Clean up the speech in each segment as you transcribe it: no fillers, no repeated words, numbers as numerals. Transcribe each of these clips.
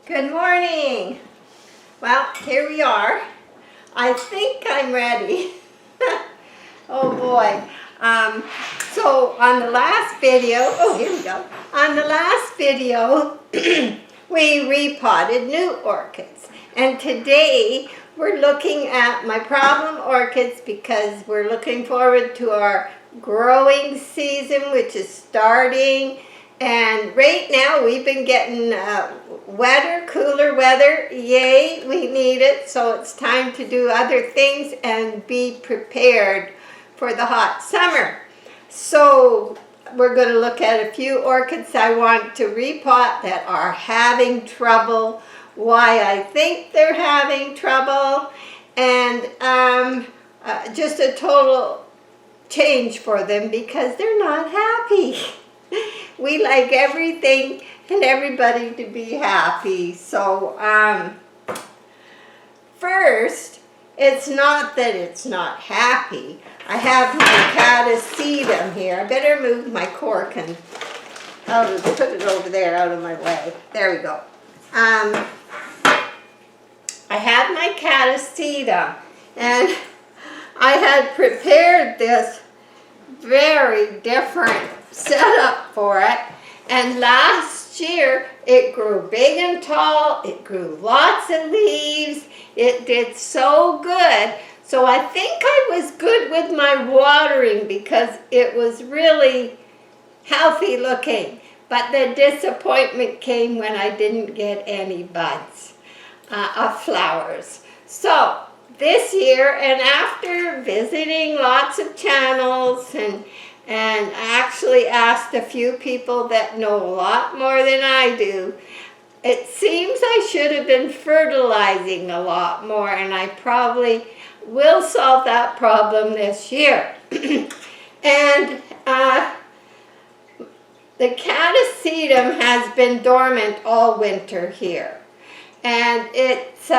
Good morning. Well, here we are. I think I'm ready. Oh boy. So on the last video, here we go. On the last video, we repotted new orchids. And today we're looking at my problem orchids because we're looking forward to our growing season, which is starting. And right now we've been getting wetter, cooler weather. Yay, we need it. So it's time to do other things and be prepared for the hot summer. So we're going to look at a few orchids I want to repot that are having trouble, why I think they're having trouble, and just a total change for them because they're not happy. We like everything and everybody to be happy. So first, it's not that it's not happy. I have my Catacedum here. I better move my cork and I'll put it over there out of my way. There we go. I have my Catacedum and I had prepared this very different setup for it, and last year it grew big and tall, it grew lots of leaves, it did so good. So I think I was good with my watering because it was really healthy looking, but the disappointment came when I didn't get any buds of flowers. So this year, and after visiting lots of channels and I actually asked a few people that know a lot more than I do, it seems I should have been fertilizing a lot more, and I probably will solve that problem this year. And the Catacedum has been dormant all winter here, and it's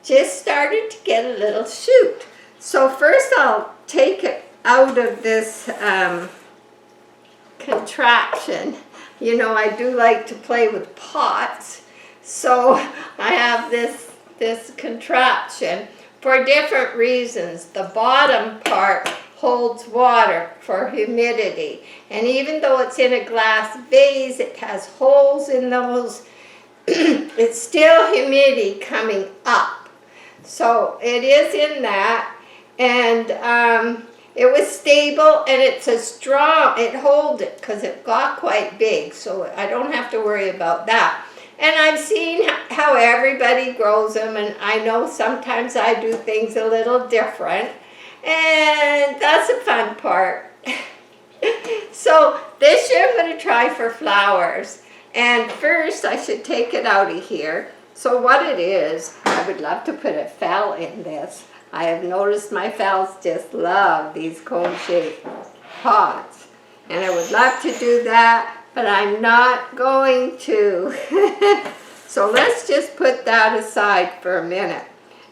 just started to get a little shoot. So first I'll take it out of this contraption. You know, I do like to play with pots, so I have this contraption for different reasons. The bottom part holds water for humidity, and even though it's in a glass vase, it has holes in those. It's still humidity coming up, so it is in that, and it was stable, and it's a strong, it holds it because it got quite big, so I don't have to worry about that. And I've seen how everybody grows them, and I know sometimes I do things a little different, and that's a fun part. So this year I'm going to try for flowers, and first I should take it out of here. So what it is, I would love to put a fel in this. I have noticed my fels just love these cone-shaped pots, and I would love to do that, but I'm not going to. So let's just put that aside for a minute.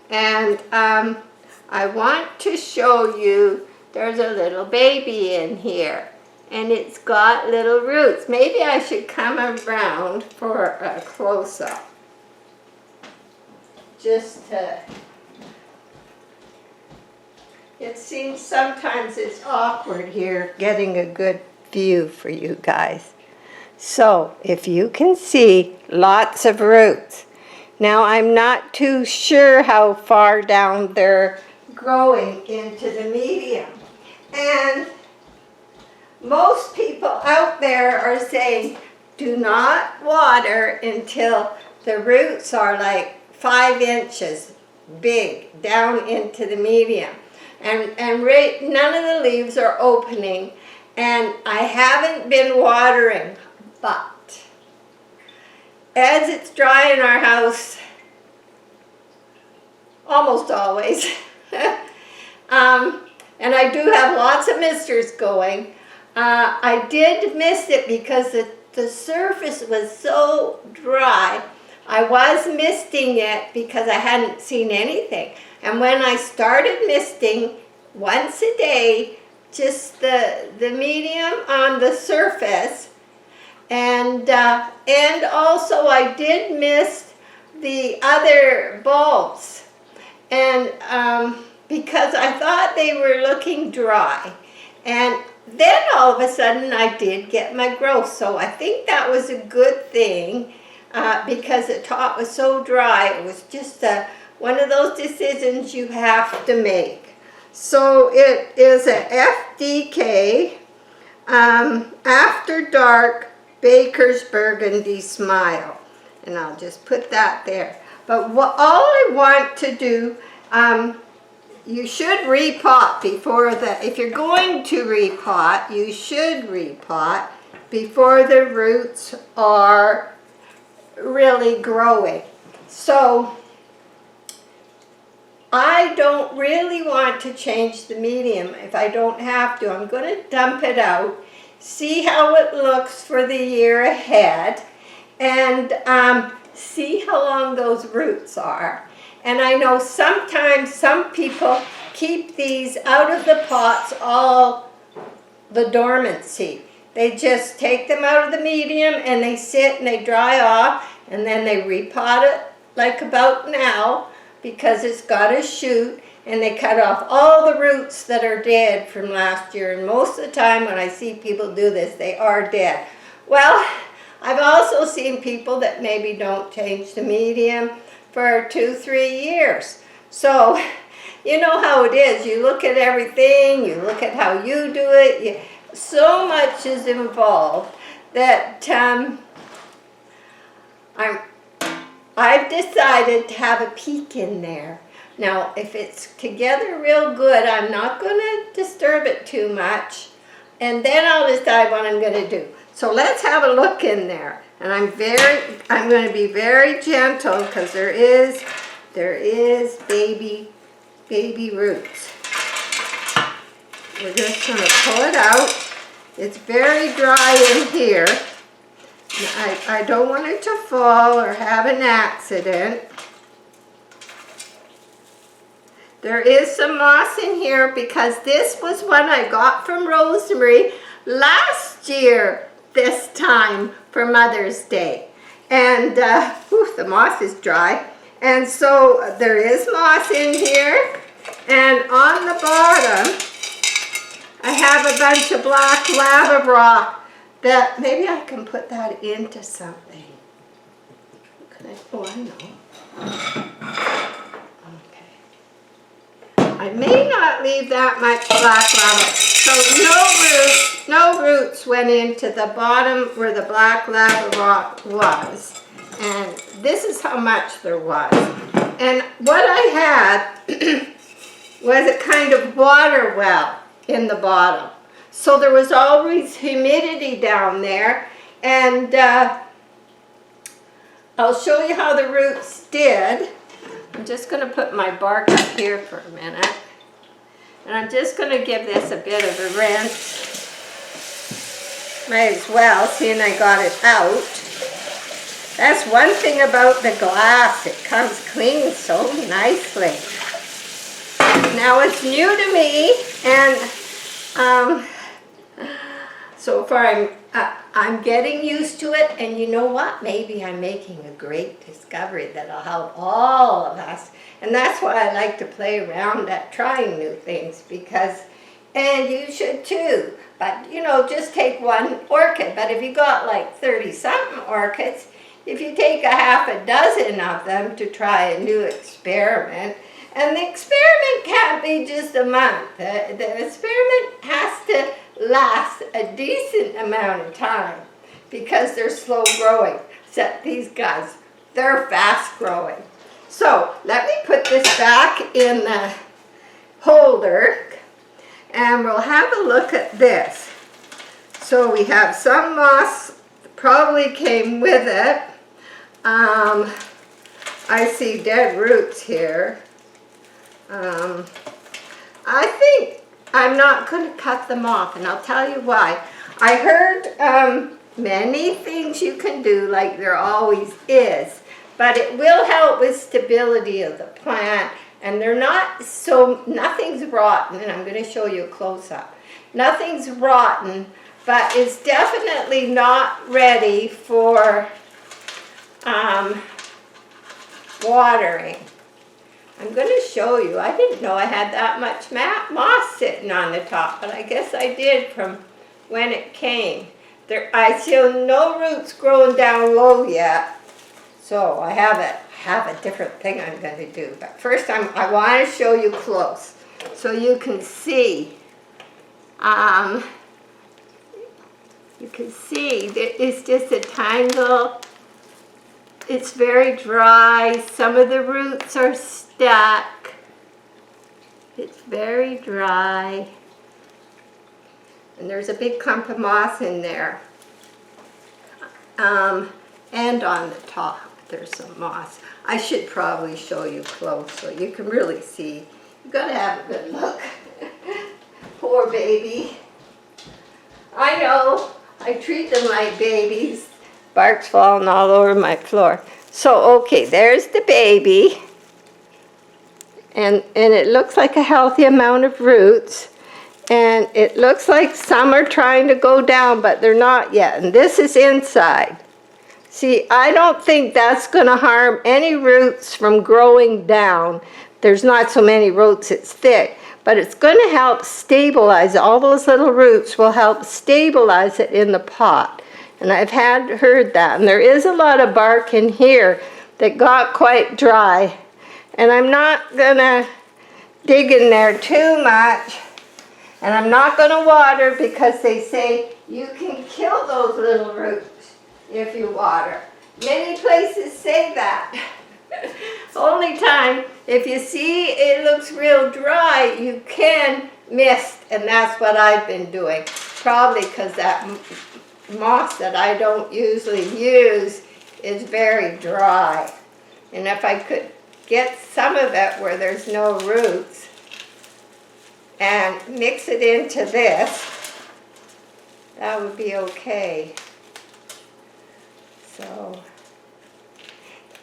And I want to show you, there's a little baby in here, and it's got little roots. Maybe I should come around for a close-up, just to... It seems sometimes it's awkward here getting a good view for you guys. So if you can see, lots of roots. Now I'm not too sure how far down they're growing into the medium. And most people out there are saying, do not water until the roots are like 5 inches big down into the medium. And none of the leaves are opening, and I haven't been watering, but as it's dry in our house, almost always, and I do have lots of misters going, I did mist it because the surface was so dry. I was misting it because I hadn't seen anything. And when I started misting once a day, just the medium on the surface, And also I did miss the other bulbs, and because I thought they were looking dry. And then all of a sudden I did get my growth, so I think that was a good thing, because the top was so dry. It was just one of those decisions you have to make. So it is a FDK After Dark Baker's Burgundy Smile, and I'll just put that there. But all I want to do, you should repot before if you're going to repot, you should repot before the roots are really growing. So I don't really want to change the medium if I don't have to. I'm going to dump it out, see how it looks for the year ahead, and see how long those roots are. And I know sometimes some people keep these out of the pots all the dormancy. They just take them out of the medium and they sit and they dry off, and then they repot it like about now, because it's got a shoot, and they cut off all the roots that are dead from last year. And most of the time when I see people do this, they are dead. Well, I've also seen people that maybe don't change the medium for 2-3 years. So you know how it is. You look at everything, you look at how you do it. So much is involved that I've decided to have a peek in there. Now, if it's together real good, I'm not going to disturb it too much, and then I'll decide what I'm going to do. So let's have a look in there. And I'm going to be very gentle, because there is baby roots. We're just going to pull it out. It's very dry in here. I don't want it to fall or have an accident. There is some moss in here because this was one I got from Rosemary last year this time for Mother's Day. And the moss is dry. And so there is moss in here. And on the bottom, I have a bunch of black lava rock that maybe I can put that into something. Oh, I know. Okay. I may not leave that much black lava. So no roots went into the bottom where the black lava rock was. And this is how much there was. And what I had was a kind of water well in the bottom. So there was always humidity down there. And I'll show you how the roots did. I'm just going to put my bark up here for a minute. And I'm just going to give this a bit of a rinse. Might as well, seeing I got it out. That's one thing about the glass. It comes clean so nicely. Now it's new to me, and so far I'm getting used to it, and you know what? Maybe I'm making a great discovery that'll help all of us. And that's why I like to play around at trying new things, because, and you should too. But, you know, just take one orchid. But if you got like 30-something orchids, if you take a half a dozen of them to try a new experiment, and the experiment can't be just a month. The experiment has to last a decent amount of time, because they're slow growing. Except these guys, they're fast growing. So let me put this back in the holder, and we'll have a look at this. So we have some moss, probably came with it. I see dead roots here. I think I'm not going to cut them off, and I'll tell you why. I heard many things you can do, like there always is, but it will help with stability of the plant, and they're not so, nothing's rotten, and I'm going to show you a close-up. Nothing's rotten but it's definitely not ready for watering. I'm going to show you. I didn't know I had that much moss sitting on the top, but I guess I did from when it came. I see no roots growing down low yet, so I have a different thing I'm going to do. But first I want to show you close so you can see. You can see that it's just a tangle. It's very dry. Some of the roots are stuck. It's very dry. And there's a big clump of moss in there. And on the top, there's some moss. I should probably show you close so you can really see. You've got to have a good look. Poor baby. I know, I treat them like babies. Bark's falling all over my floor. So, okay, there's the baby. And it looks like a healthy amount of roots. And it looks like some are trying to go down, but they're not yet. And this is inside. See, I don't think that's going to harm any roots from growing down. There's not so many roots, it's thick. But it's going to help stabilize. All those little roots will help stabilize it in the pot. And I've heard that. And there is a lot of bark in here that got quite dry. And I'm not going to dig in there too much. And I'm not going to water because they say you can kill those little roots if you water. Many places say that. Only time, if you see it looks real dry, you can mist, and that's what I've been doing. Probably because that moss that I don't usually use is very dry. And if I could get some of it where there's no roots and mix it into this, that would be okay. So,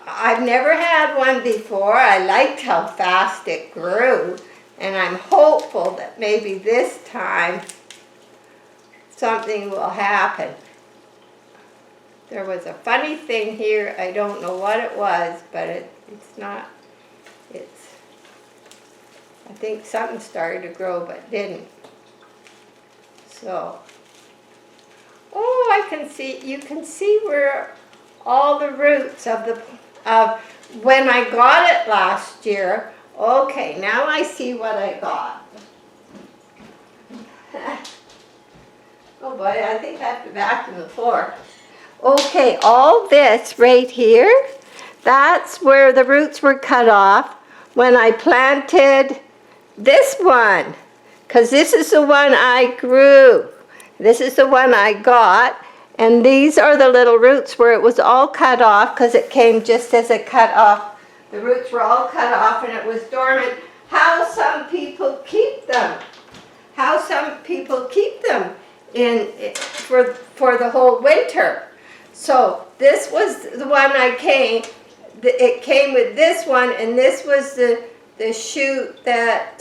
I've never had one before. I liked how fast it grew, and I'm hopeful that maybe this time something will happen. There was a funny thing here. I don't know what it was, but it's not, I think something started to grow but didn't. So, oh, you can see where all the roots of when I got it last year. Okay, now I see what I got. Oh boy, I think I have to vacuum the floor. Okay, all this right here, that's where the roots were cut off when I planted this one, because this is the one I grew. This is the one I got, and these are the little roots where it was all cut off because it came just as it cut off. The roots were all cut off and it was dormant. How some people keep them. How some people keep them for the whole winter. So this was the one it came with this one, and this was the shoot that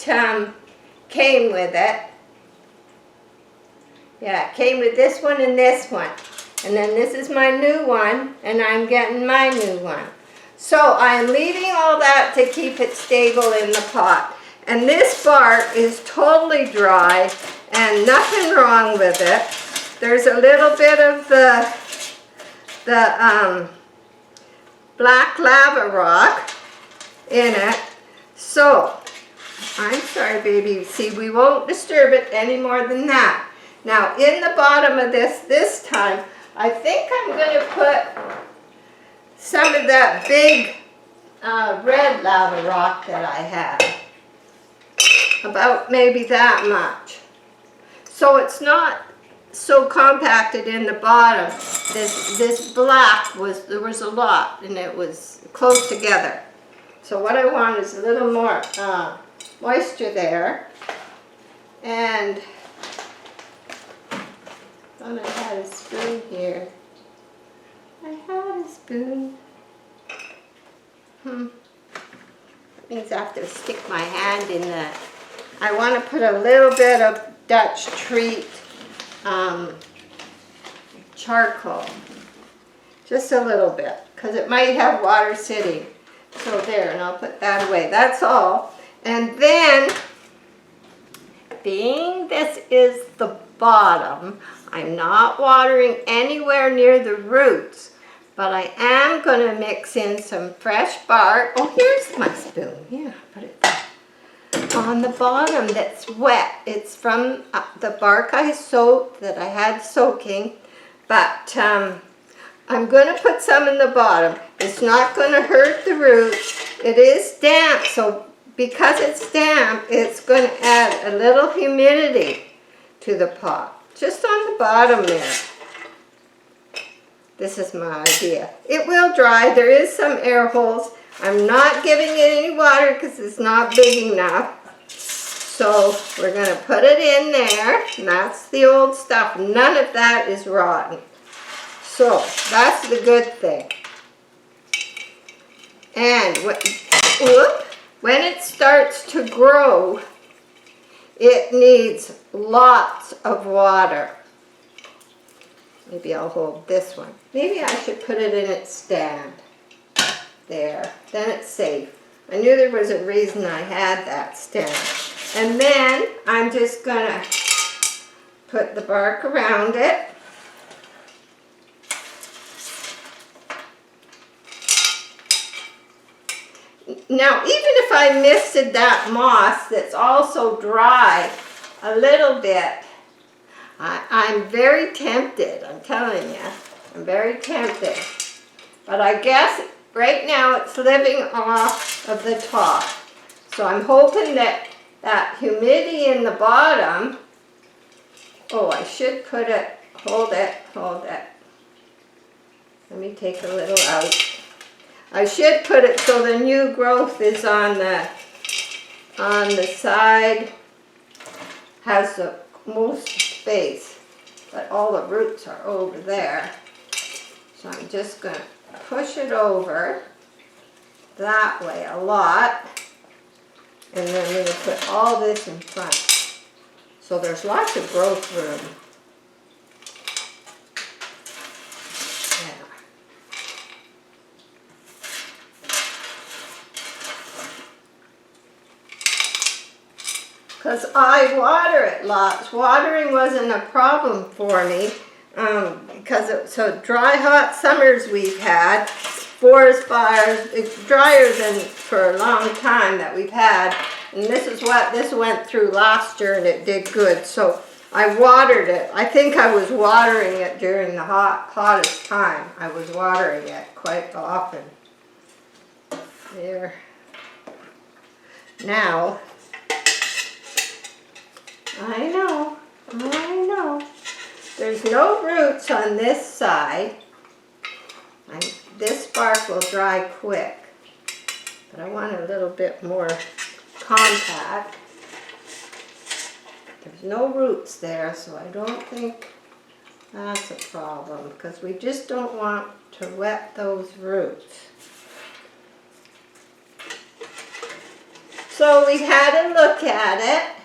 came with it. Yeah, it came with this one and this one. And then this is my new one, and I'm getting my new one. So I'm leaving all that to keep it stable in the pot. And this bark is totally dry and nothing wrong with it. There's a little bit of the black lava rock in it. So, I'm sorry, baby. See, we won't disturb it any more than that. Now, in the bottom of this time, I think I'm going to put some of that big red lava rock that I have. About maybe that much. So it's not so compacted in the bottom. This black there was a lot, and it was close together. So what I want is a little more moisture there. And I thought I had a spoon here. I had a spoon. That means I have to stick my hand in the... I want to put a little bit of Dutch treat charcoal. Just a little bit, because it might have water sitting. So there, and I'll put that away. That's all. And then, being this is the bottom, I'm not watering anywhere near the roots, but I am going to mix in some fresh bark. Oh, here's my spoon. Yeah, put it there. On the bottom that's wet. It's from the bark I soaked, that I had soaking, but I'm going to put some in the bottom. It's not going to hurt the roots. It is damp, so because it's damp, it's going to add a little humidity to the pot. Just on the bottom there. This is my idea. It will dry. There is some air holes. I'm not giving it any water because it's not big enough. So we're going to put it in there. And that's the old stuff. None of that is rotten. So that's the good thing. And when it starts to grow, it needs lots of water. Maybe I'll hold this one. Maybe I should put it in its stand. There. Then it's safe. I knew there was a reason I had that stand. And then I'm just going to put the bark around it. Now, even if I misted that moss that's also dry a little bit, I'm very tempted, I'm telling you. I'm very tempted. But I guess right now it's living off of the top. So I'm hoping that that humidity in the bottom, oh, I should put it, hold it. Let me take a little out. I should put it so the new growth is on the side, has the most space, but all the roots are over there. So I'm just going to push it over that way a lot, and then I'm going to put all this in front. So there's lots of growth room. Because I water it lots. Watering wasn't a problem for me because it's so dry, hot summers we've had, forest fires. It's drier than for a long time that we've had. And this is what this went through last year, and it did good. So I watered it. I think I was watering it during the hottest time. I was watering it quite often. There. Now, I know. There's no roots on this side. This bark will dry quick, but I want a little bit more compact. There's no roots there, so I don't think that's a problem, because we just don't want to wet those roots. So we've had a look at it.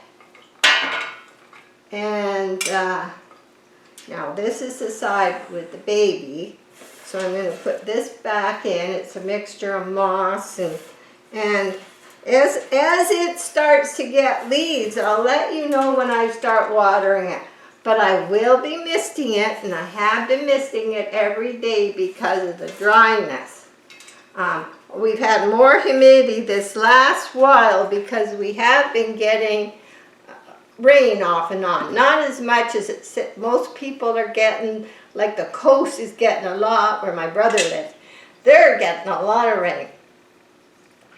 And now this is the side with the baby. So I'm going to put this back in. It's a mixture of moss and as it starts to get leaves, I'll let you know when I start watering it. But I will be misting it, and I have been misting it every day because of the dryness. We've had more humidity this last while because we have been getting rain off and on. Not as much as most people are getting, like the coast is getting a lot, where my brother lives. They're getting a lot of rain.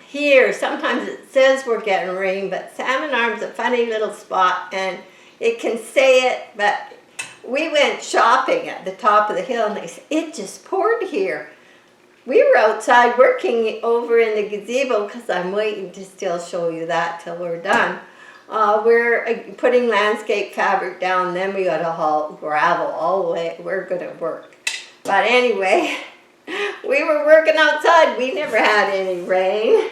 Here, sometimes it says we're getting rain, but Salmon Arm's a funny little spot, and it can say it, but we went shopping at the top of the hill, and they said, it just poured here. We were outside working over in the gazebo, because I'm waiting to still show you that till we're done. We're putting landscape fabric down, then we got to haul gravel all the way. We're going to work. But anyway, we were working outside. We never had any rain.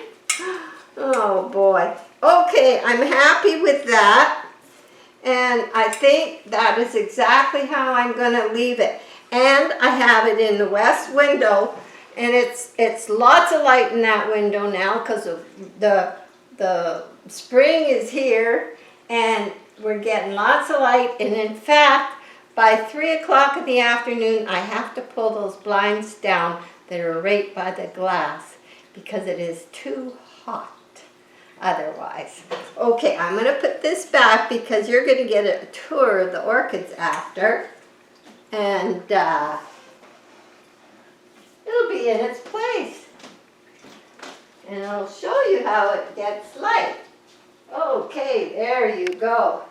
Oh boy. Okay, I'm happy with that. And I think that is exactly how I'm going to leave it. And I have it in the west window, and it's lots of light in that window now because of the spring is here, and we're getting lots of light. And in fact, by 3 o'clock in the afternoon, I have to pull those blinds down that are right by the glass because it is too hot otherwise. Okay, I'm going to put this back because you're going to get a tour of the orchids after. And it'll be in its place. And I'll show you how it gets light. Okay, there you go.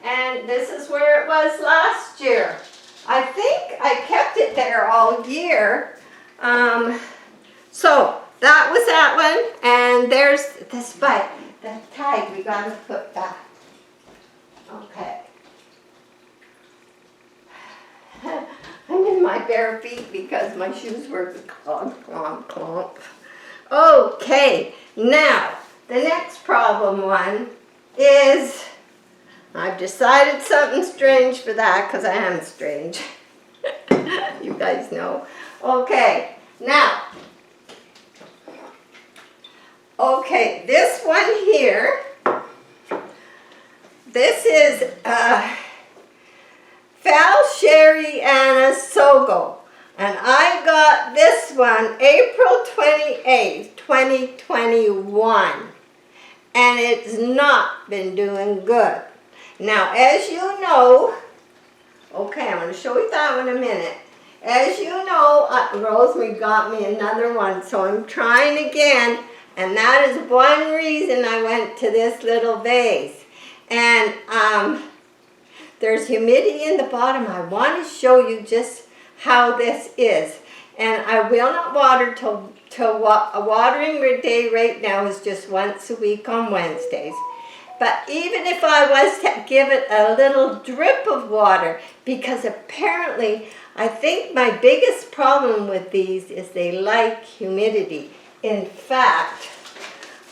And this is where it was last year. I think I kept it there all year. So that was that one. And there's this bite. The tag we got to put back. Okay. I'm in my bare feet because my shoes were clomp, clomp, clomp. Okay, now the next problem one is, I've decided something strange for that because I am strange. You guys know. Okay, now, okay, this one here, this is Valeriana Sogo, and I got this one April 28th, 2021, and it's not been doing good. Now, as you know, okay, I'm going to show you that one in a minute. As you know, Rosemary got me another one, so I'm trying again, and that is one reason I went to this little vase. And there's humidity in the bottom. I want to show you just how this is. And I will not water till a watering day right now is just once a week on Wednesdays. But even if I was to give it a little drip of water, because apparently I think my biggest problem with these is they like humidity. In fact,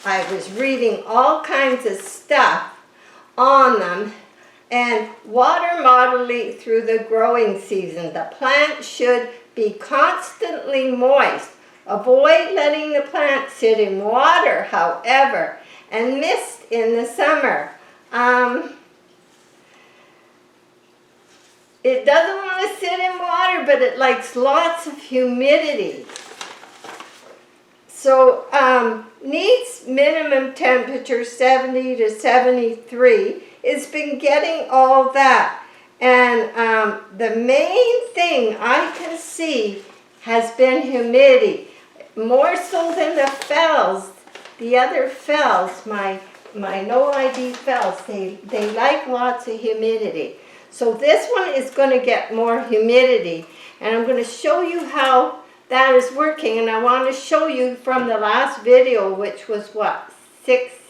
I was reading all kinds of stuff on them. And water moderately through the growing season. The plant should be constantly moist. Avoid letting the plant sit in water, however, and mist in the summer. It doesn't want to sit in water, but it likes lots of humidity. So needs minimum temperature 70 to 73. It's been getting all that. And the main thing I can see has been humidity. More so than the fells. The other fells, my no ID fells, they like lots of humidity. So this one is going to get more humidity. And I'm going to show you how that is working. And I want to show you from the last video, which was what, 6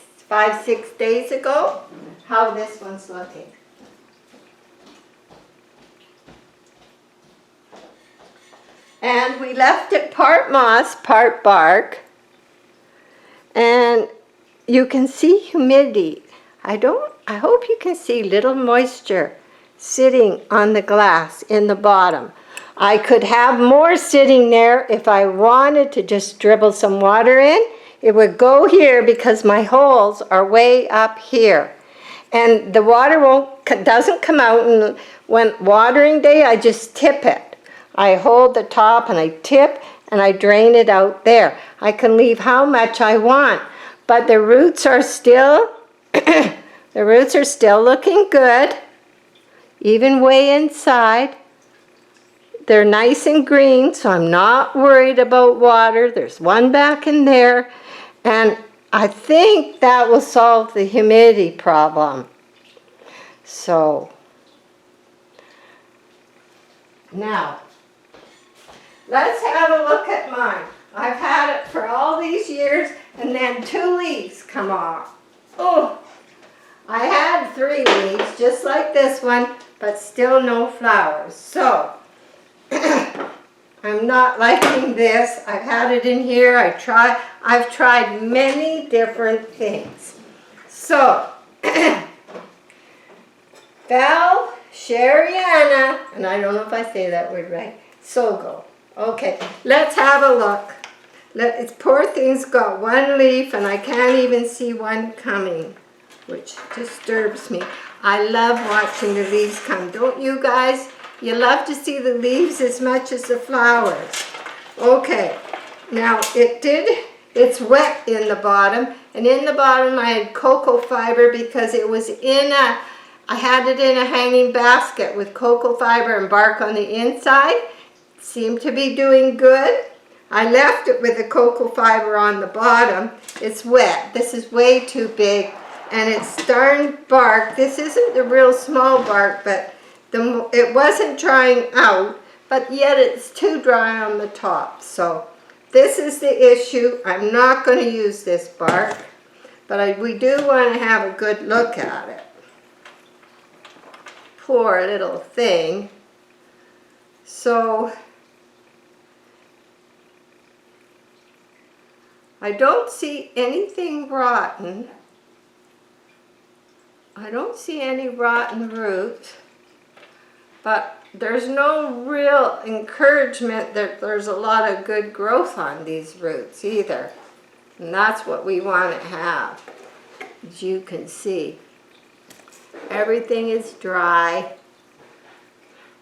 days ago, how this one's looking. And we left it part moss, part bark. And you can see humidity. I hope you can see little moisture sitting on the glass in the bottom. I could have more sitting there if I wanted to just dribble some water in. It would go here because my holes are way up here. And the water doesn't come out, and when watering day, I just tip it. I hold the top and I tip and I drain it out there. I can leave how much I want, but the roots are still, looking good, even way inside. They're nice and green, so I'm not worried about water. There's one back in there, and I think that will solve the humidity problem. So, now, let's have a look at mine. I've had it for all these years, and then 2 leaves come off. Oh, I had 3 leaves, just like this one, but still no flowers. So, I'm not liking this. I've had it in here. I've tried many different things. So, Valeriana, and I don't know if I say that word right, So go. Okay, let's have a look. Poor thing's got one leaf and I can't even see one coming, which disturbs me. I love watching the leaves come. Don't you guys? You love to see the leaves as much as the flowers. Okay, now it's wet in the bottom, and in the bottom I had cocoa fiber because it was I had it in a hanging basket with cocoa fiber and bark on the inside. Seemed to be doing good. I left it with the cocoa fiber on the bottom. It's wet. This is way too big, and it's darn bark. This isn't the real small bark, but it wasn't drying out, but yet it's too dry on the top. So this is the issue. I'm not going to use this bark, but we do want to have a good look at it. Poor little thing. So I don't see anything rotten. I don't see any rotten roots, but there's no real encouragement that there's a lot of good growth on these roots either. And that's what we want to have, as you can see. Everything is dry.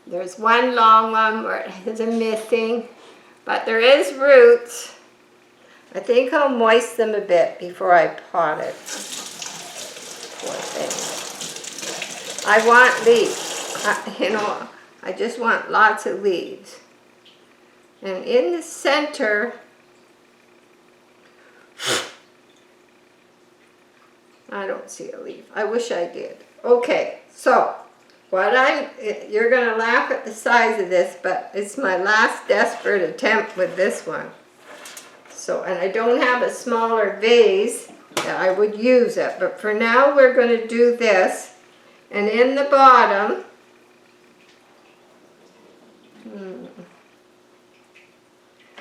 There's one long one where it has a missing, but there is roots. I think I'll moist them a bit before I pot it. Poor thing. I want leaves. I just want lots of leaves. And in the center, I don't see a leaf. I wish I did. Okay, so you're going to laugh at the size of this, but it's my last desperate attempt with this one. So, and I don't have a smaller vase that I would use it, but for now we're going to do this. And in the bottom,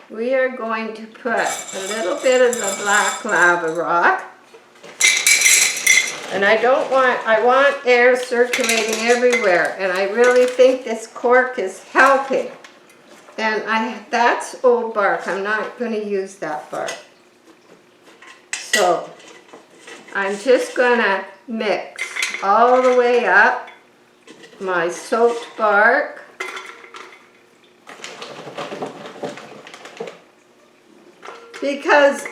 we are going to put a little bit of the black lava rock. And I want air circulating everywhere, and I really think this cork is helping. And that's old bark. I'm not going to use that bark. So I'm just going to mix all the way up my soaked bark. Because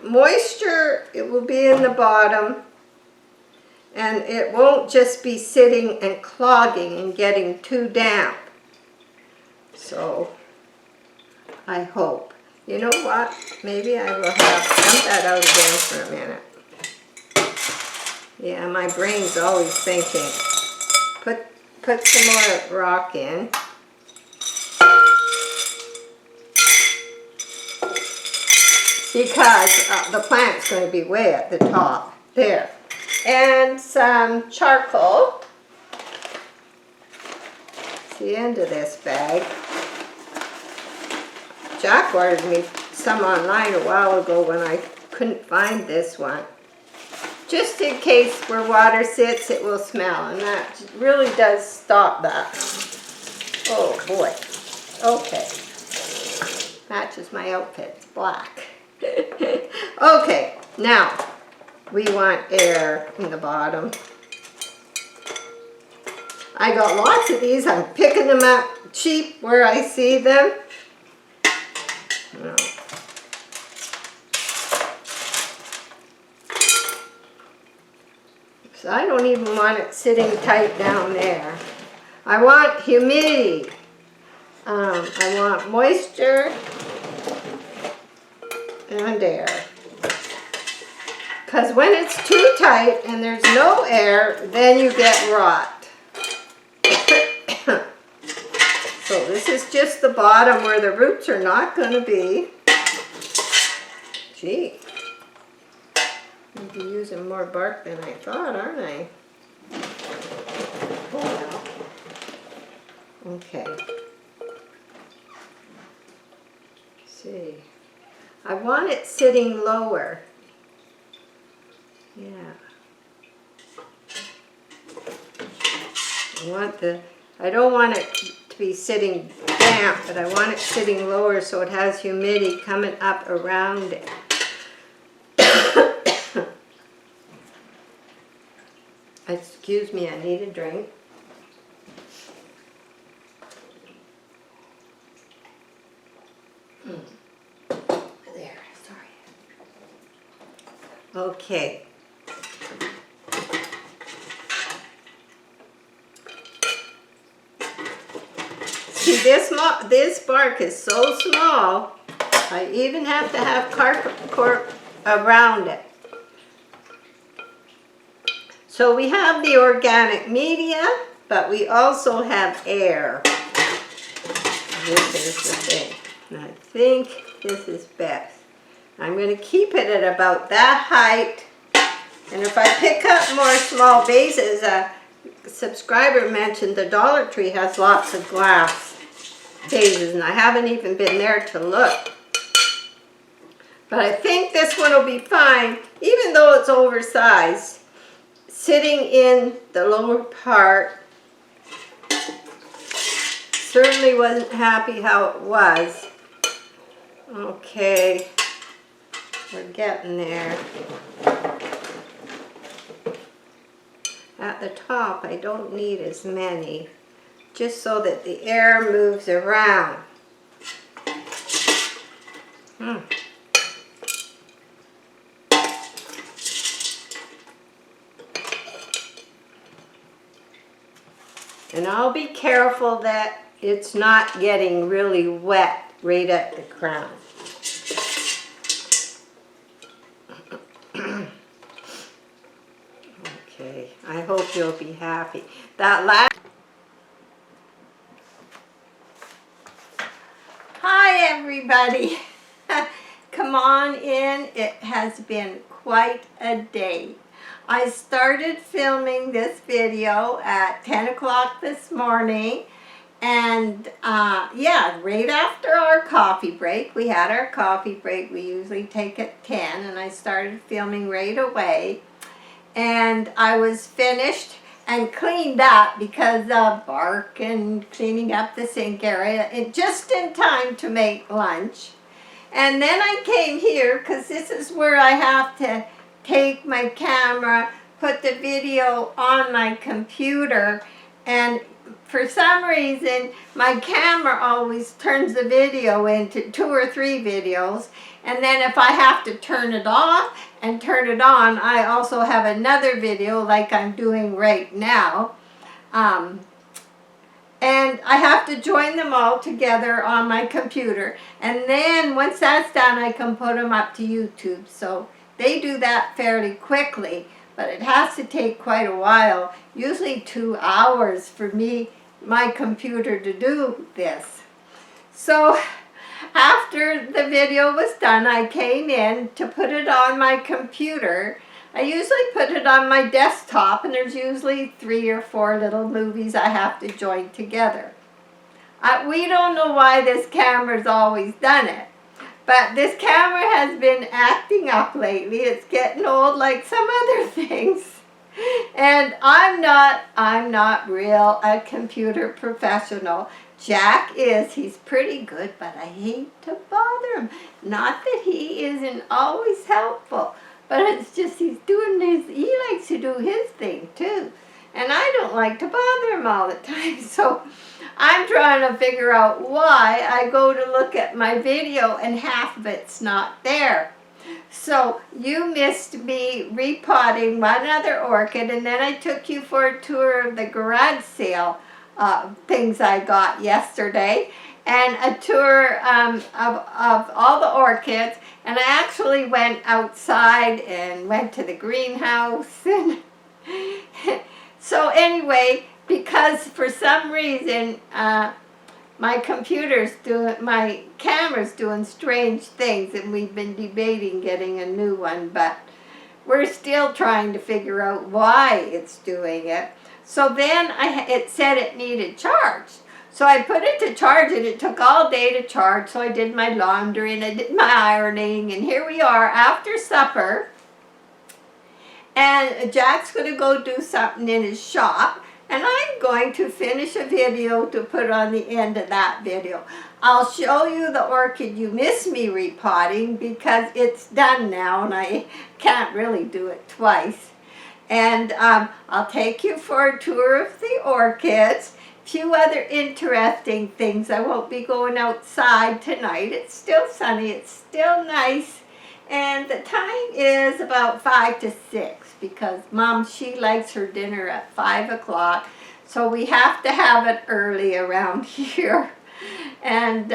moisture, it will be in the bottom. And it won't just be sitting and clogging and getting too damp. So, I hope. You know what? Maybe I will dump that out again for a minute. Yeah, my brain's always thinking. Put some more rock in. Because the plant's going to be way at the top. There. And some charcoal. It's the end of this bag. Jack ordered me some online a while ago when I couldn't find this one. Just in case where water sits, it will smell, and that really does stop that. Oh boy. Okay. Matches my outfit. It's black. Okay, now we want air in the bottom. I got lots of these. I'm picking them up cheap where I see them. No. So I don't even want it sitting tight down there. I want humidity. I want moisture and air. Because when it's too tight and there's no air, then you get rot. So this is just the bottom where the roots are not going to be. Gee. I'll be using more bark than I thought, aren't I? Oh well. Okay. Let's see. I want it sitting lower. Yeah. I don't want it to be sitting damp, but I want it sitting lower so it has humidity coming up around it. Excuse me, I need a drink. There, sorry. Okay. See, this bark is so small, I even have to have carpet cork around it. So we have the organic media, but we also have air. This is the thing. And I think this is best. I'm going to keep it at about that height. And if I pick up more small vases, a subscriber mentioned the Dollar Tree has lots of glass vases, and I haven't even been there to look. But I think this one will be fine, even though it's oversized. Sitting in the lower part. Certainly wasn't happy how it was. Okay, we're getting there. At the top, I don't need as many, just so that the air moves around. And I'll be careful that it's not getting really wet right at the crown. Okay, I hope you'll be happy. That last... Hi everybody. Come on in. It has been quite a day. I started filming this video at 10 o'clock this morning, and yeah, right after our coffee break. We had our coffee break. We usually take at 10, and I started filming right away. And I was finished and cleaned up because of bark and cleaning up the sink area, and just in time to make lunch. And then I came here because this is where I have to take my camera, put the video on my computer, and for some reason my camera always turns the video into 2 or 3 videos, and then if I have to turn it off and turn it on, I also have another video like I'm doing right now, and I have to join them all together on my computer, and then once that's done I can put them up to YouTube. So they do that fairly quickly, but it has to take quite a while, usually 2 hours for my computer to do this. So after the video was done, I came in to put it on my computer. I usually put it on my desktop, and there's usually 3 or 4 little movies I have to join together. We don't know why this camera's always done it. But this camera has been acting up lately. It's getting old like some other things. And I'm not real a computer professional. Jack is. He's pretty good, but I hate to bother him. Not that he isn't always helpful, but it's just he likes to do his thing too. And I don't like to bother him all the time. So I'm trying to figure out why I go to look at my video and half of it's not there. So you missed me repotting one other orchid, and then I took you for a tour of the garage sale things I got yesterday, and a tour of all the orchids, and I actually went outside and went to the greenhouse. And so anyway, because for some reason my camera's doing strange things, and we've been debating getting a new one, but we're still trying to figure out why it's doing it. So then it said it needed charge. So I put it to charge, and it took all day to charge. So I did my laundry and I did my ironing, and here we are after supper. And Jack's going to go do something in his shop. And I'm going to finish a video to put on the end of that video. I'll show you the orchid you miss me repotting because it's done now and I can't really do it twice. And I'll take you for a tour of the orchids. Few other interesting things. I won't be going outside tonight. It's still sunny. It's still nice. And the time is about 5 to 6 because Mom, she likes her dinner at 5 o'clock. So we have to have it early around here. And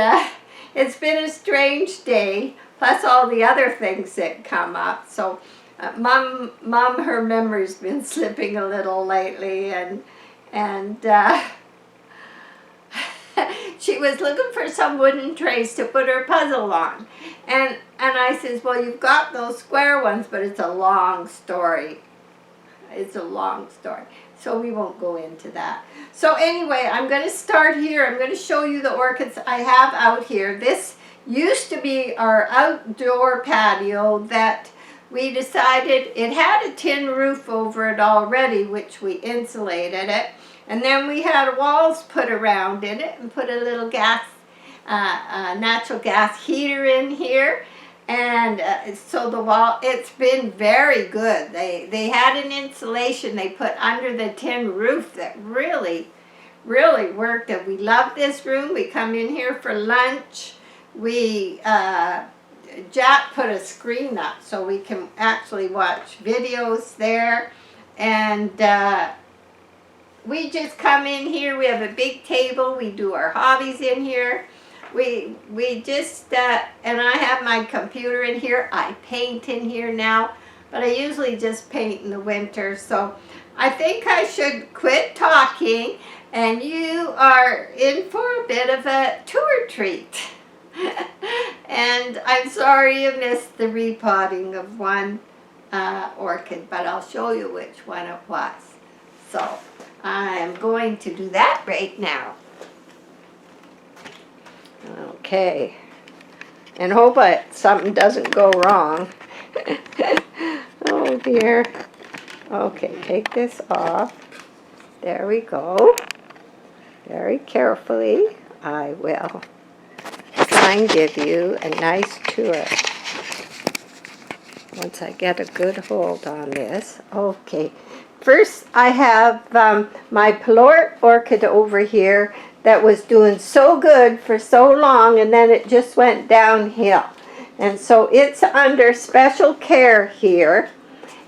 it's been a strange day, plus all the other things that come up. So Mom, her memory's been slipping a little lately, and she was looking for some wooden trays to put her puzzle on. And I says, well, you've got those square ones, but it's a long story. It's a long story. So we won't go into that. So anyway, I'm going to start here. I'm going to show you the orchids I have out here. This used to be our outdoor patio that we decided, it had a tin roof over it already, which we insulated it. And then we had walls put around in it and put a little natural gas heater in here. And so the wall, it's been very good. They had an insulation they put under the tin roof that really, really worked. And we love this room. We come in here for lunch. Jack put a screen up so we can actually watch videos there. And we just come in here. We have a big table. We do our hobbies in here. We just, and I have my computer in here. I paint in here now, but I usually just paint in the winter. So I think I should quit talking, and you are in for a bit of a tour treat. And I'm sorry you missed the repotting of one orchid, but I'll show you which one it was. So I'm going to do that right now. Okay, and hope something doesn't go wrong. Oh dear. Okay, take this off. There we go. Very carefully, I will try and give you a nice tour. Once I get a good hold on this. Okay, first I have my Pelort orchid over here that was doing so good for so long, and then it just went downhill. And so it's under special care here,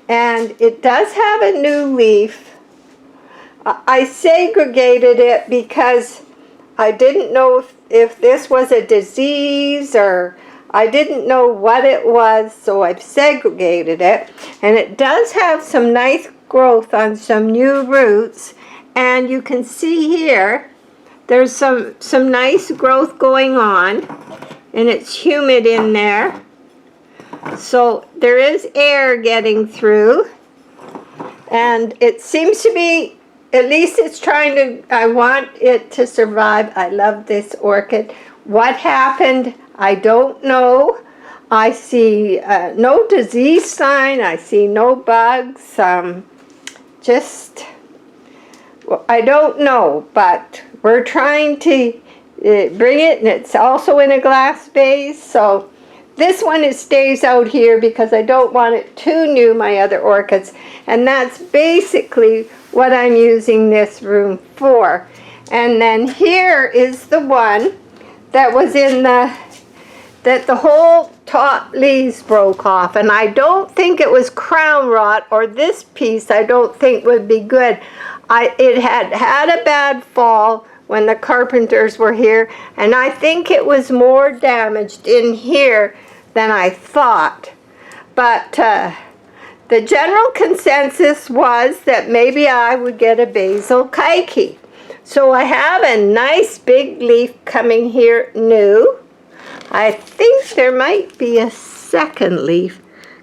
and it does have a new leaf. I segregated it because I didn't know if this was a disease, or I didn't know what it was, so I've segregated it. And it does have some nice growth on some new roots, and you can see here there's some nice growth going on, and it's humid in there. So there is air getting through, and it seems to be, at least it's trying to, I want it to survive. I love this orchid. What happened, I don't know. I see no disease sign. I see no bugs. Well, I don't know, but we're trying to bring it, and it's also in a glass vase. So this one, it stays out here because I don't want it too new, my other orchids. And that's basically what I'm using this room for. And then here is the one that was in that the whole top leaves broke off. And I don't think it was crown rot, or this piece I don't think would be good. It had a bad fall when the carpenters were here, and I think it was more damaged in here than I thought. But the general consensus was that maybe I would get a basil keiki. So I have a nice big leaf coming here new. I think there might be a second leaf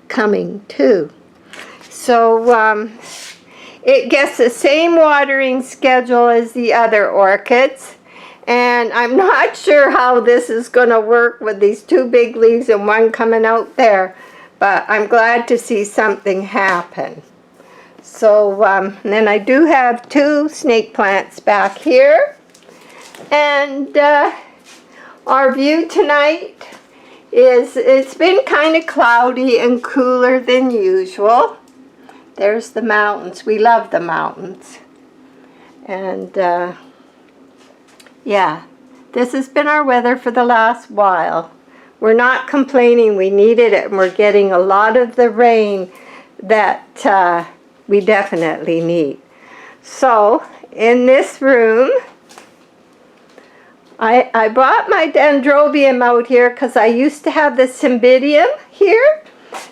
coming too. So it gets the same watering schedule as the other orchids. And I'm not sure how this is going to work with these two big leaves and one coming out there. But I'm glad to see something happen. So then I do have 2 snake plants back here. And our view tonight is, it's been kind of cloudy and cooler than usual. There's the mountains. We love the mountains. And yeah, this has been our weather for the last while. We're not complaining. We needed it, and we're getting a lot of the rain that we definitely need. So in this room, I brought my dendrobium out here because I used to have the cymbidium here.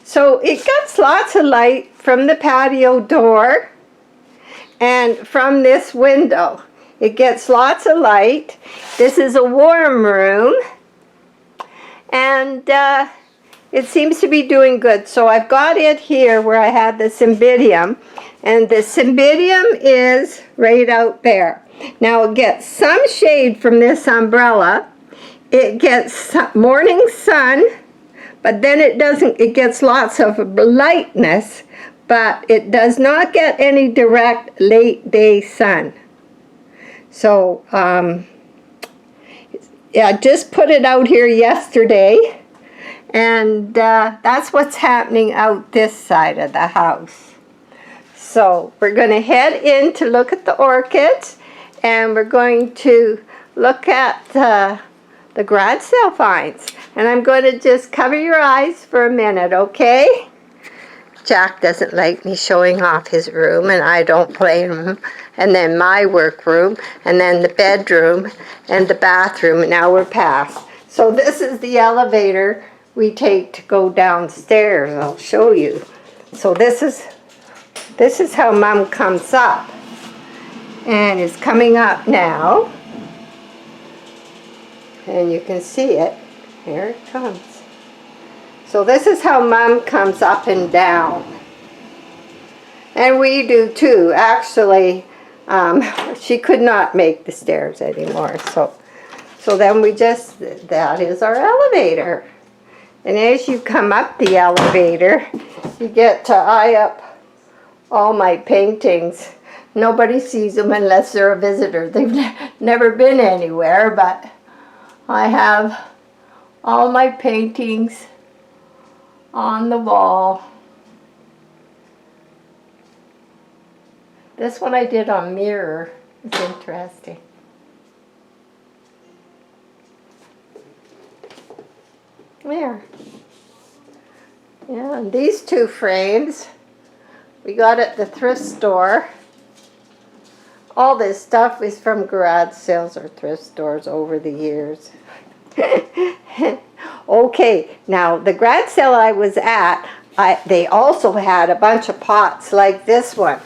So it gets lots of light from the patio door and from this window. It gets lots of light. This is a warm room, and it seems to be doing good. So I've got it here where I had the cymbidium, and the cymbidium is right out there. Now it gets some shade from this umbrella. It gets morning sun, but then it gets lots of lightness, but it does not get any direct late day sun. So yeah, just put it out here yesterday, and that's what's happening out this side of the house. So we're going to head in to look at the orchids, and we're going to look at the Gradzell vines. And I'm going to just cover your eyes for a minute, okay? Jack doesn't like me showing off his room, and I don't blame him. And then my work room, and then the bedroom, and the bathroom, and now we're past. So this is the elevator we take to go downstairs. I'll show you. So this is how Mom comes up, and is coming up now. And you can see it. Here it comes. So this is how Mom comes up and down. And we do too. Actually, she could not make the stairs anymore. So then that is our elevator. And as you come up the elevator, you get to eye up all my paintings. Nobody sees them unless they're a visitor. They've never been anywhere, but I have all my paintings on the wall. This one I did on mirror. It's interesting. There. Yeah, and these 2 frames we got at the thrift store. All this stuff is from garage sales or thrift stores over the years. Okay, now the garage sale I was at, they also had a bunch of pots like this one.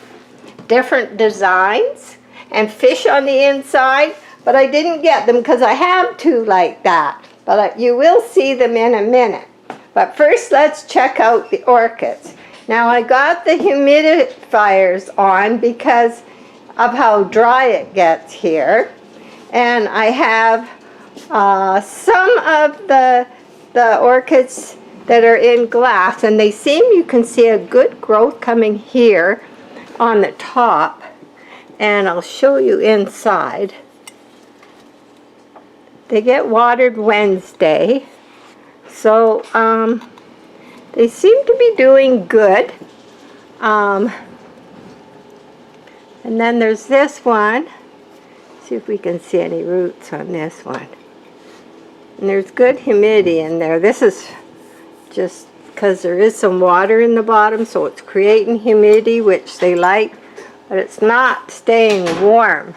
Different designs and fish on the inside, but I didn't get them because I have 2 like that. But you will see them in a minute. But first let's check out the orchids. Now I got the humidifiers on because of how dry it gets here. And I have some of the orchids that are in glass, and they seem, you can see a good growth coming here on the top, and I'll show you inside. They get watered Wednesday, so they seem to be doing good. And then there's this one. See if we can see any roots on this one. And there's good humidity in there. This is just because there is some water in the bottom, so it's creating humidity, which they like, but it's not staying warm.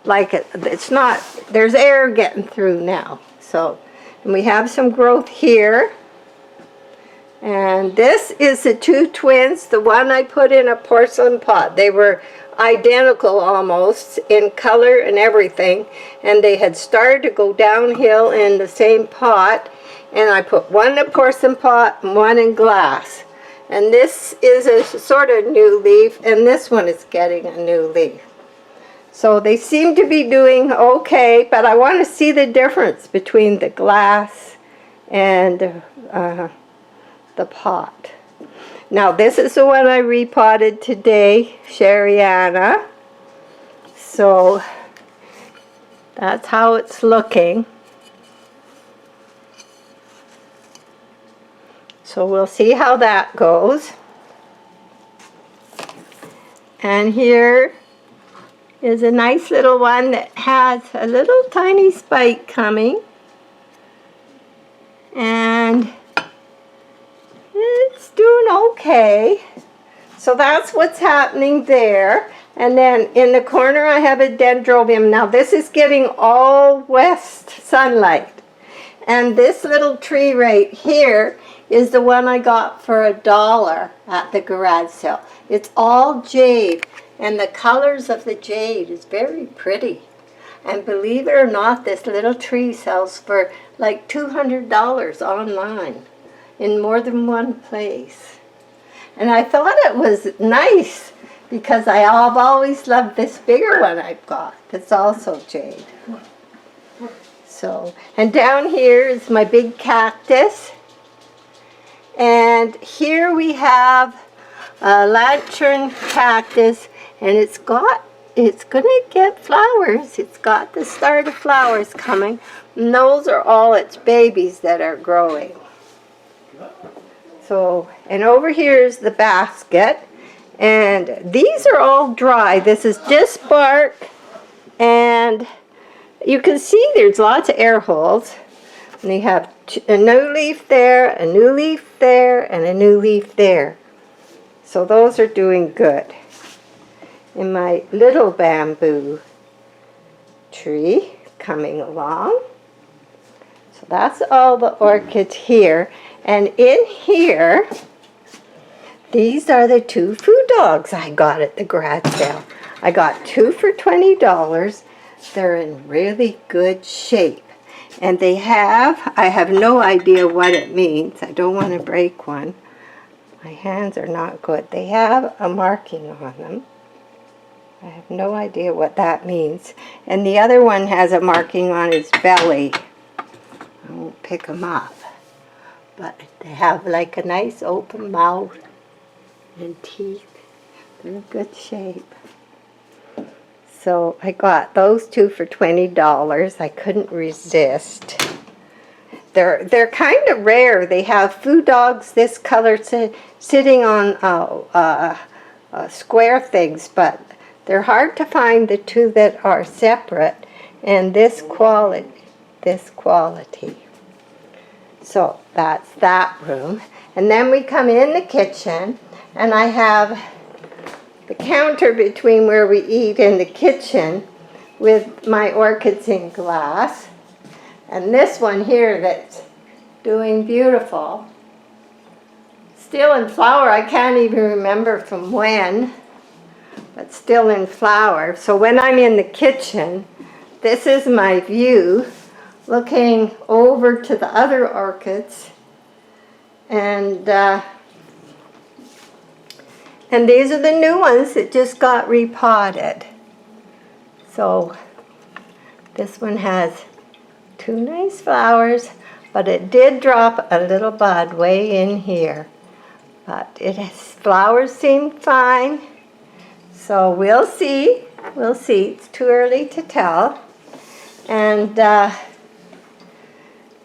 Like it's not, there's air getting through now. So, and we have some growth here. And this is the 2 twins, the one I put in a porcelain pot. They were identical almost in color and everything, and they had started to go downhill in the same pot, and I put one in a porcelain pot and one in glass. And this is a sort of new leaf, and this one is getting a new leaf. So they seem to be doing okay, but I want to see the difference between the glass and the pot. Now this is the one I repotted today, Sherryana. So that's how it's looking. So we'll see how that goes. And here is a nice little one that has a little tiny spike coming. And it's doing okay. So that's what's happening there. And then in the corner I have a dendrobium. Now this is getting all west sunlight. And this little tree right here is the one I got for $1 at the garage sale. It's all jade, and the colors of the jade is very pretty. And believe it or not, this little tree sells for like $200 online in more than one place. And I thought it was nice because I've always loved this bigger one I've got that's also jade. So, and down here is my big cactus. And here we have a lantern cactus, and it's gonna get flowers. It's got the start of flowers coming. And those are all its babies that are growing. So, and over here is the basket. And these are all dry. This is just bark, and you can see there's lots of air holes. And they have a new leaf there, a new leaf there, and a new leaf there. So those are doing good. In my little bamboo tree coming along. So that's all the orchids here. And in here, these are the 2 food dogs I got at the garage sale. I got 2 for $20. They're in really good shape. And they have, I have no idea what it means. I don't want to break one. My hands are not good. They have a marking on them. I have no idea what that means. And the other one has a marking on his belly. I won't pick them up. But they have like a nice open mouth and teeth. They're in good shape. So I got those 2 for $20. I couldn't resist. They're kind of rare. They have food dogs this color sitting on square things, but they're hard to find the 2 that are separate and this quality. So that's that room. And then we come in the kitchen, and I have the counter between where we eat and the kitchen with my orchids in glass. And this one here that's doing beautiful. Still in flower. I can't even remember from when, but still in flower. So when I'm in the kitchen, this is my view looking over to the other orchids. And these are the new ones that just got repotted. So this one has 2 nice flowers, but it did drop a little bud way in here. But flowers seem fine. So we'll see. We'll see. It's too early to tell. And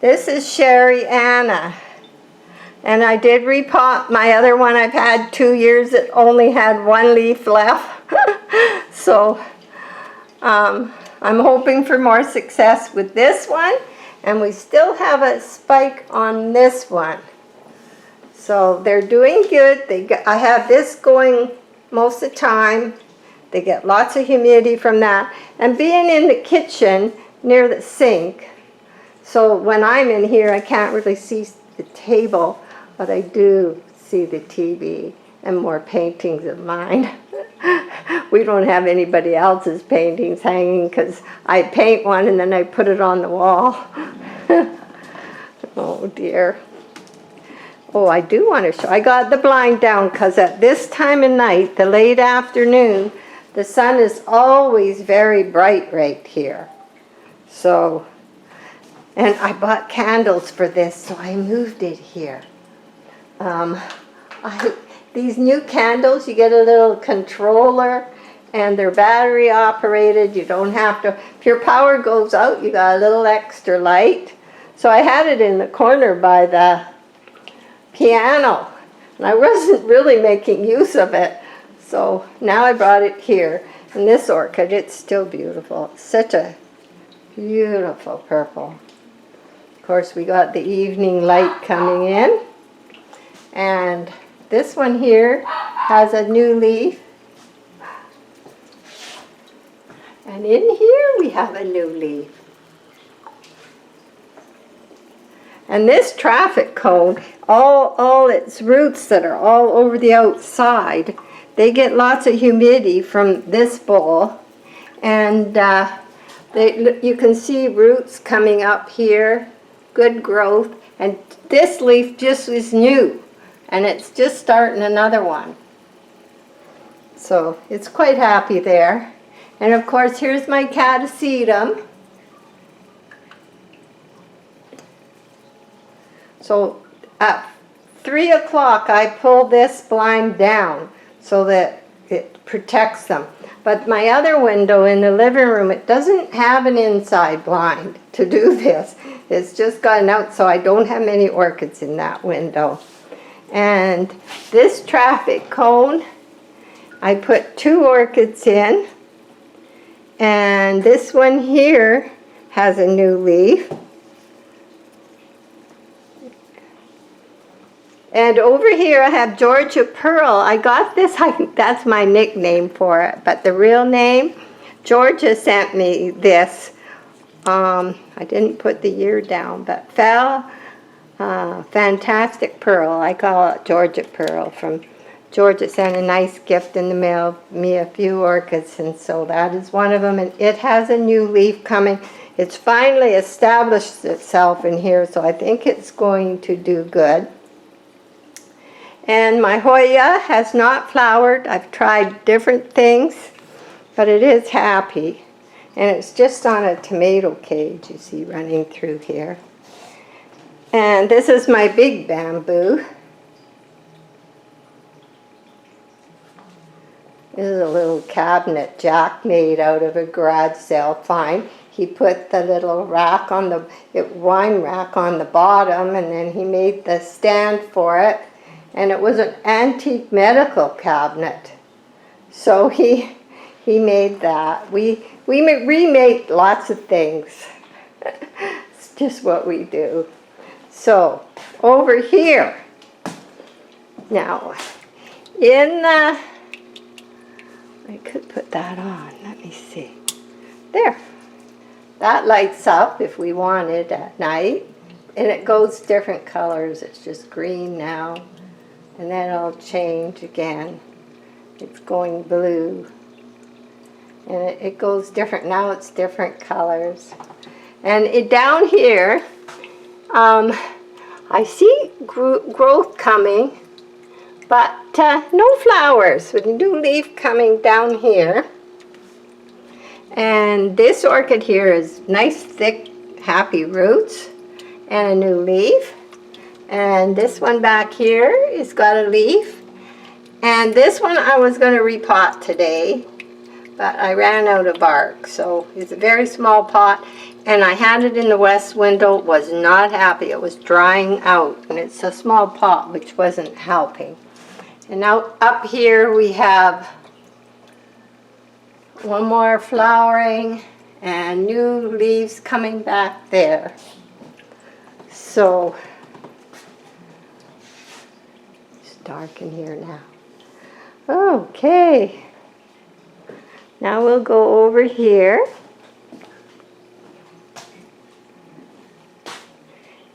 this is Sherryana. And I did repot my other one. I've had 2 years. It only had 1 leaf left. So I'm hoping for more success with this one. And we still have a spike on this one. So they're doing good. I have this going most of the time. They get lots of humidity from that. And being in the kitchen near the sink, so when I'm in here I can't really see the table, but I do see the TV and more paintings of mine. We don't have anybody else's paintings hanging because I paint one and then I put it on the wall. Oh dear. Oh, I do want to show. I got the blind down because at this time of night, the late afternoon, the sun is always very bright right here. So, and I bought candles for this, so I moved it here. these new candles, you get a little controller, and they're battery operated. You don't have to, if your power goes out, you got a little extra light. So I had it in the corner by the piano, and I wasn't really making use of it. So now I brought it here. And this orchid, it's still beautiful. It's such a beautiful purple. Of course, we got the evening light coming in. And this one here has a new leaf. And in here we have a new leaf. And this traffic cone, all its roots that are all over the outside, they get lots of humidity from this bowl. And you can see roots coming up here, good growth. And this leaf just is new, and it's just starting another one. So it's quite happy there. And of course, here's my Catacedum. So at 3 o'clock, I pull this blind down so that it protects them. But my other window in the living room, it doesn't have an inside blind to do this. It's just got an out, so I don't have many orchids in that window. And this traffic cone, I put 2 orchids in. And this one here has a new leaf. And over here I have Georgia Pearl. I got this, that's my nickname for it, but the real name, Georgia sent me this. I didn't put the year down, but Fantastic Pearl. I call it Georgia Pearl. From Georgia sent a nice gift in the mail, me a few orchids, and so that is one of them. And it has a new leaf coming. It's finally established itself in here, so I think it's going to do good. And my Hoya has not flowered. I've tried different things, but it is happy. And it's just on a tomato cage, you see, running through here. And this is my big bamboo. This is a little cabinet Jack made out of a garage sale find. He put the little rack on the wine rack on the bottom, and then he made the stand for it. And it was an antique medical cabinet. So he made that. We remake lots of things. It's just what we do. So over here, now in the, I could put that on, let me see. There, that lights up if we wanted at night. And it goes different colors. It's just green now. And then it'll change again. It's going blue. And it goes different. Now it's different colors. And down here, I see growth coming, but no flowers, with a new leaf coming down here. And this orchid here is nice, thick, happy roots and a new leaf. And this one back here is got a leaf. And this one I was going to repot today, but I ran out of bark. So it's a very small pot. And I had it in the west window, was not happy. It was drying out. And it's a small pot, which wasn't helping. And now up here we have one more flowering and new leaves coming back there. So dark in here now. Okay. Now we'll go over here.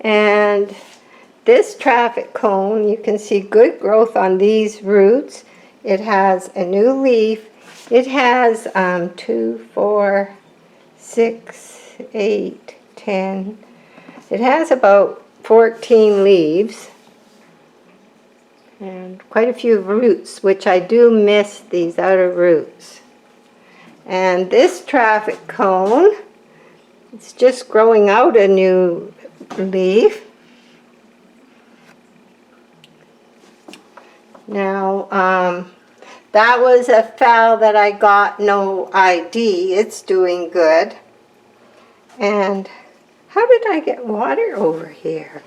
And this traffic cone, you can see good growth on these roots. It has a new leaf. It has 2, 4, 6, 8, 10. It has about 14 leaves. And quite a few roots, which I do miss these outer roots. And this traffic cone, it's just growing out a new leaf. Now, that was a fowl that I got no ID. It's doing good. And how did I get water over here?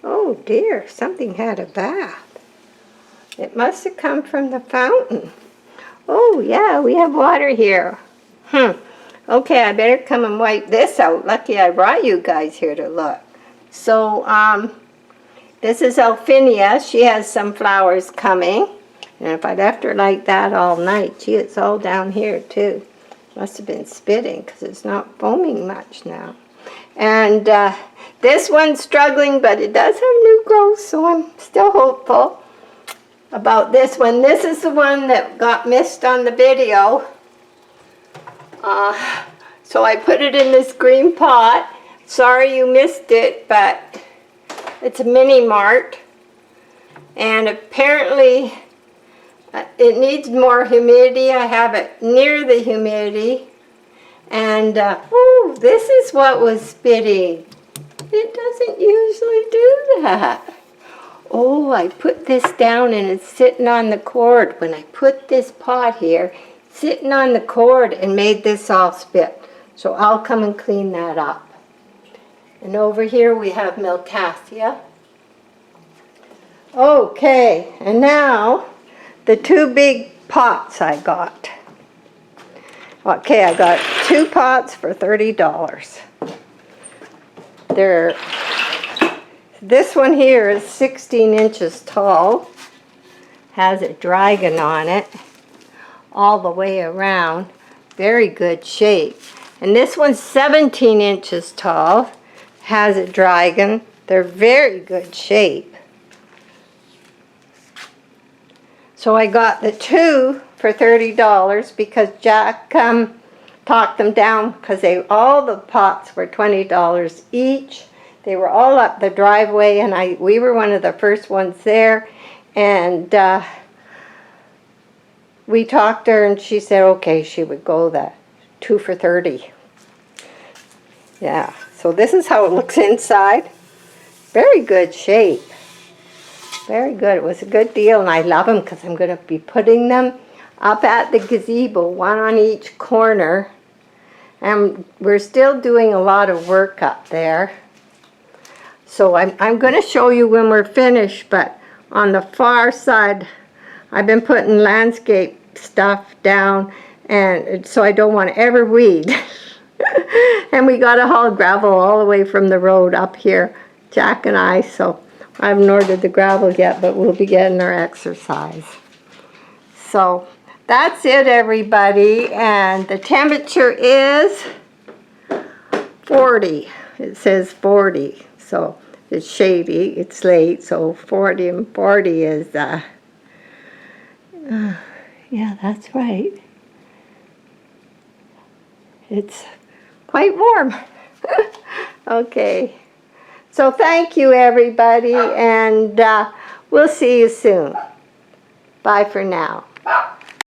Oh dear, something had a bath. It must have come from the fountain. Oh yeah, we have water here. Okay, I better come and wipe this out. Lucky I brought you guys here to look. So, this is Alphinia. She has some flowers coming. And if I left her like that all night, gee, it's all down here too. Must have been spitting because it's not foaming much now. And this one's struggling, but it does have new growth, so I'm still hopeful about this one. This is the one that got missed on the video. So I put it in this green pot. Sorry you missed it, but it's a mini mart. And apparently it needs more humidity. I have it near the humidity. And, ooh, this is what was spitting. It doesn't usually do that. Oh, I put this down and it's sitting on the cord. When I put this pot here, sitting on the cord and made this all spit. So I'll come and clean that up. And over here we have Milcassia. Okay, and now the two big pots I got. Okay, I got 2 pots for $30. This one here is 16 inches tall, has a dragon on it all the way around, very good shape. And this one's 17 inches tall, has a dragon, they're very good shape. So I got the 2 for $30 because Jack talked them down because all the pots were $20 each. They were all up the driveway, and we were one of the first ones there. And we talked to her, and she said, okay, she would go that 2 for $30. Yeah, so this is how it looks inside. Very good shape. Very good. It was a good deal, and I love them because I'm going to be putting them up at the gazebo, one on each corner. And we're still doing a lot of work up there. So I'm going to show you when we're finished, but on the far side, I've been putting landscape stuff down, and so I don't want to ever weed. And we got to haul gravel all the way from the road up here, Jack and I, so I haven't ordered the gravel yet, but we'll be getting our exercise. So that's it, everybody, and the temperature is 40. It says 40, so it's shady, it's late, so 40 and 40 is, yeah, that's right. It's quite warm. Okay. So thank you, everybody, and we'll see you soon. Bye for now.